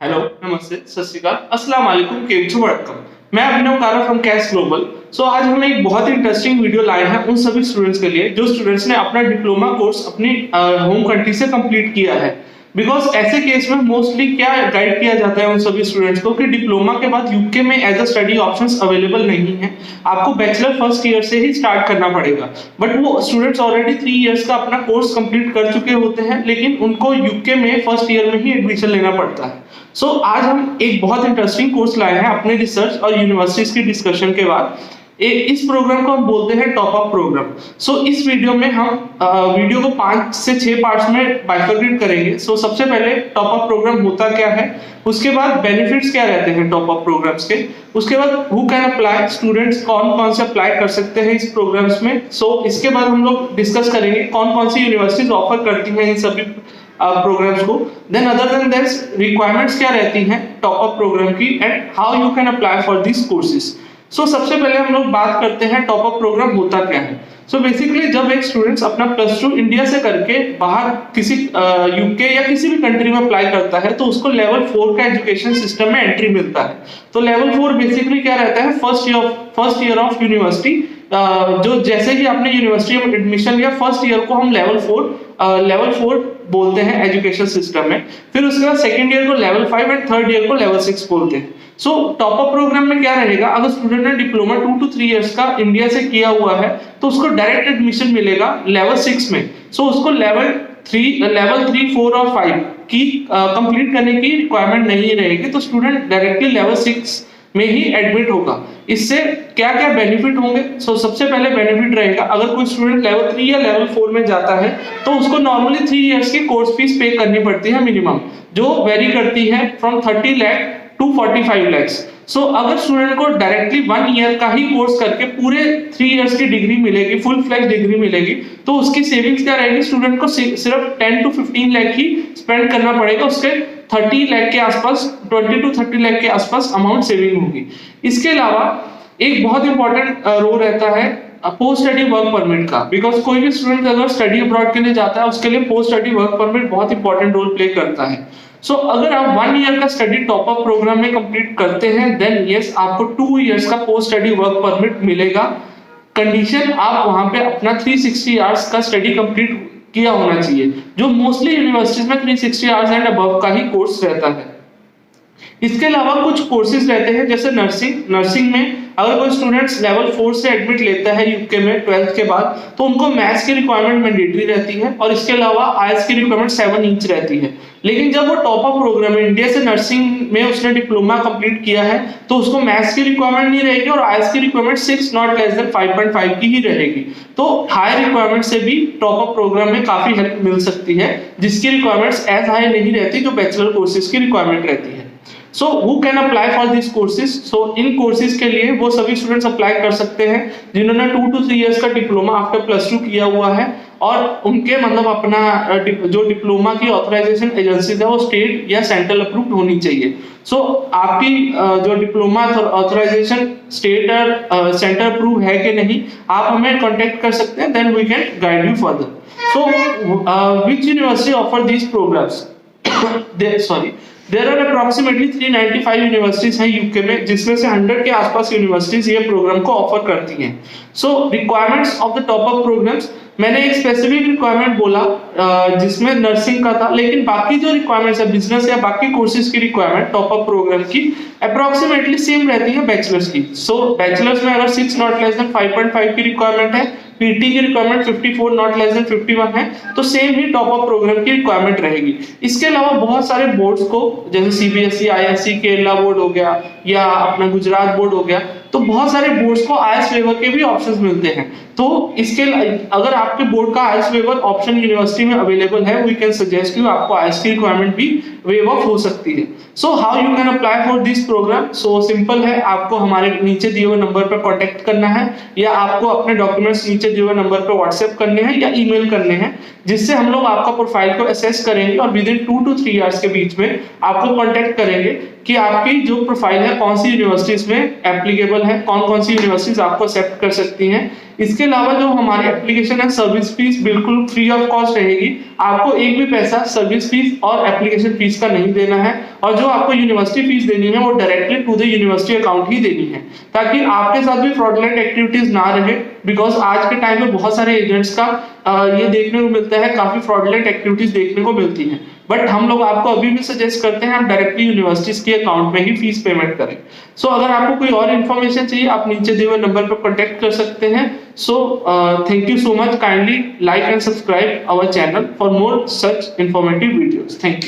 Hello, नमस्ते, सत श्री अकाल, अस्सलाम वालेकुम, केम छो वणक्कम। मैं अभिनव कारा फ्रॉम कैश ग्लोबल। आज हम एक बहुत ही इंटरेस्टिंग वीडियो लाए हैं उन सभी स्टूडेंट्स के लिए जो स्टूडेंट्स ने अपना डिप्लोमा कोर्स अपनी होम कंट्री से कंप्लीट किया है। बिकॉज ऐसे केस में मोस्टली क्या गाइड किया जाता है उन सभी स्टूडेंट्स को कि डिप्लोमा के बाद यूके में as a study options available नहीं है, आपको बैचलर फर्स्ट ईयर से ही स्टार्ट करना पड़ेगा। बट वो स्टूडेंट्स ऑलरेडी 3 इयर्स का अपना कोर्स कंप्लीट कर चुके होते हैं, लेकिन उनको यूके में फर्स्ट ईयर में ही एडमिशन लेना पड़ता है। आज हम एक बहुत इंटरेस्टिंग कोर्स लाए हैं अपने रिसर्च और यूनिवर्सिटीज की डिस्कशन के बाद। इस प्रोग्राम को हम बोलते हैं टॉप अप प्रोग्राम। इस वीडियो में हम वीडियो को 5 से 6 पार्ट्स में बाइफरकेट करेंगे। सबसे पहले टॉप अप प्रोग्राम होता क्या है, उसके बाद बेनिफिट्स क्या रहते हैं टॉप अप प्रोग्राम्स के, उसके बाद हु कैन अप्लाई, स्टूडेंट्स कौन कौन से अप्लाई कर सकते हैं इस प्रोग्राम्स में। इसके बाद हम लोग डिस्कस करेंगे कौन कौन सी यूनिवर्सिटीज ऑफर करती हैं इन सभी प्रोग्राम्स को। Then other than that's requirements क्या रहती हैं टॉप अप प्रोग्राम की and how you can apply for this courses. सबसे पहले हम लोग बात करते हैं टॉप अप प्रोग्राम होता क्या है। बेसिकली जब एक स्टूडेंट्स अपना +2 इंडिया से करके बाहर किसी यूके या किसी भी कंट्री में अप्लाई करता है तो उसको लेवल 4 का एजुकेशन सिस्टम में एंट्री मिलता है। लेवल 4 बेसिकली क्या रहता है, फर्स्ट ईयर ऑफ यूनिवर्सिटी। जो जैसे ही आपने यूनिवर्सिटी में एडमिशन लिया, फर्स्ट ईयर को हम लेवल 4 बोलते हैं एजुकेशन सिस्टम में। फिर उसके बाद सेकंड ईयर को लेवल 5 एंड थर्ड ईयर को लेवल 6 बोलते हैं। टॉप अप प्रोग्राम में क्या रहेगा, अगर स्टूडेंट ने डिप्लोमा 2 to 3 इयर्स का इंडिया से किया हुआ है तो उसको डायरेक्ट एडमिशन मिलेगा लेवल 6 में। उसको लेवल 3, 4 और 5 की कंप्लीट करने की रिक्वायरमेंट नहीं रहेगी, तो स्टूडेंट डायरेक्टली लेवल 6 में ही एडमिट होगा। इससे क्या क्या बेनिफिट होंगे। सबसे पहले बेनिफिट रहेगा, अगर कोई स्टूडेंट लेवल 3 या लेवल 4 में जाता है तो उसको नॉर्मली 3 इयर्स की कोर्स फीस पे करनी पड़ती है मिनिमम, जो वेरी करती है फ्रॉम 30 लाख टू 45 लाख। अगर स्टूडेंट को डायरेक्टली 1 ईयर का ही कोर्स करके पूरे 3 इयर्स की डिग्री मिलेगी, फुल फ्लैश डिग्री मिलेगी, तो उसकी सेविंग्स क्या रहेगी, स्टूडेंट को सिर्फ 10 to 15 लाख ही स्पेंड करना पड़ेगा, उसके 30 लाख के आसपास, 20 to 30 लाख के आसपास अमाउंट सेविंग होगी। इसके अलावा एक बहुत इंपॉर्टेंट रोल रहता है पोस्ट स्टडी वर्क परमिट का। बिकॉज कोई भी स्टूडेंट अगर स्टडी अब्रॉड के लिए जाता है उसके लिए पोस्ट स्टडी वर्क परमिट बहुत इंपॉर्टेंट रोल प्ले करता है। अगर आप 1 ईयर का स्टडी टॉप अप प्रोग्राम में कंप्लीट करते हैं देन यस आपको 2 इयर्स का पोस्ट स्टडी वर्क परमिट मिलेगा। कंडीशन आप वहां पे अपना 360 आवर्स का स्टडी कंप्लीट किया होना चाहिए, जो मोस्टली यूनिवर्सिटीज में 360 आवर्स एंड अबव का ही कोर्स रहता है। इसके अलावा कुछ कोर्सेज रहते हैं जैसे नर्सिंग में अगर कोई स्टूडेंट्स लेवल 4 से एडमिट लेता है यूके में 12th के बाद, तो उनको मैथ्स की रिक्वायरमेंट मैंडेटरी रहती है और इसके अलावा आईएलटीएस की रिक्वायरमेंट 7 ईच रहती है। लेकिन जब वो टॉप अप प्रोग्राम में इंडिया से नर्सिंग में उसने डिप्लोमा कंप्लीट किया है तो उसको मैथ्स की रिक्वायरमेंट नहीं रहेगी और आईएलटीएस की रिक्वायरमेंट 6 नॉट लेस देन 5.5 की ही रहेगी। तो हाई रिक्वायरमेंट से भी टॉप अप प्रोग्राम में काफी हेल्प मिल सकती है, जिसकी रिक्वायरमेंट्स एज हाई नहीं रहती जो बैचलर कोर्सेज की रिक्वायरमेंट रहती है। who can apply for these courses? In courses के लिए वो सभी स्टूडेंट्स अप्लाई कर सकते हैं जिन्होंने 2 to 3 इयर्स का डिप्लोमा आफ्टर +2 किया हुआ है और उनके मतलब अपना जो डिप्लोमा की ऑथराइजेशन एजेंसीज है वो स्टेट या सेंट्रल अप्रूव्ड होनी चाहिए। आपकी जो डिप्लोमा ऑथराइजेशन स्टेट और सेंट्रल अप्रूव है कि नहीं, आप हमें कांटेक्ट कर सकते हैं, then we can guide you further. Which university offer these programmes? There are approximately 395 universities हैं यूके में, जिसमें से 100 के आसपास यूनिवर्सिटीज ये प्रोग्राम को ऑफर करती हैं। Requirements of the top up programmes, मैंने एक स्पेसिफिक रिक्वायरमेंट बोला जिसमें नर्सिंग का था, लेकिन बाकी जो रिक्वायरमेंट्स है बिजनेस या बाकी कोर्सेज की रिक्वायरमेंट टॉप अप प्रोग्राम की अप्रोक्सीमेटली सेम रहती है बैचलर्स की। बैचलर्स में अगर 6 नॉट लेस देन 5.5 की रिक्वायरमेंट है, पीटी की रिक्वायरमेंट 54 नॉट लेस देन 51 है, तो सेम ही टॉप अप प्रोग्राम की रिक्वायरमेंट रहेगी। इसके अलावा बहुत सारे बोर्ड्स को जैसे सीबीएसई, आईएससी, केरला बोर्ड हो गया या अपना गुजरात बोर्ड हो गया, तो बहुत सारे बोर्ड्स को आईएलटीएस वेवर के भी ऑप्शंस मिलते हैं। तो इसके अगर आपके बोर्ड का आईएलटीएस वेवर ऑप्शन यूनिवर्सिटी में अवेलेबल है, वी कैन सजेस्ट यू आपको आईएलटीएस की रिक्वायरमेंट भी वेव ऑफ हो सकती है। How you can apply for this programme? Simple है, आपको हमारे नीचे दिए हुए नंबर पर कांटेक्ट करना है या आपको अपने डॉक्यूमेंट्स नीचे दिए हुए नंबर पर व्हाट्सएप करने हैं या ईमेल करने हैं, जिससे हम लोग आपका प्रोफाइल को असेस करेंगे और विद इन 2 to 3 इयर्स के बीच में आपको कांटेक्ट करेंगे कि आपकी जो प्रोफाइल है कौन सी यूनिवर्सिटीज में एप्लीकेबल है, कौन कौन सी यूनिवर्सिटीज आपको एक्सेप्ट कर सकती हैं इसके अलावा जो हमारी एप्लीकेशन है सर्विस फीस बिल्कुल फ्री ऑफ कॉस्ट रहेगी। आपको एक भी पैसा सर्विस फीस और एप्लीकेशन फीस का नहीं देना है, और जो आपको यूनिवर्सिटी फीस देनी है वो directly to the university account ही देनी है, ताकि आपके साथ भी फ्रॉडलेंट एक्टिविटीज ना रहे। बिकॉज आज के टाइम में बहुत सारे एजेंट्स का ये देखने को मिलता है, काफी फ्रॉडलेंट एक्टिविटीज देखने को मिलती हैं। बट हम लोग आपको अभी भी सजेस्ट करते हैं आप डायरेक्टली यूनिवर्सिटीज के अकाउंट में ही फीस पेमेंट करें। सो अगर आपको कोई और इन्फॉर्मेशन चाहिए आप नीचे दिए हुए नंबर पर कॉन्टेक्ट कर सकते हैं। So thank you so much, kindly like and subscribe our channel for more such informative videos. Thank you.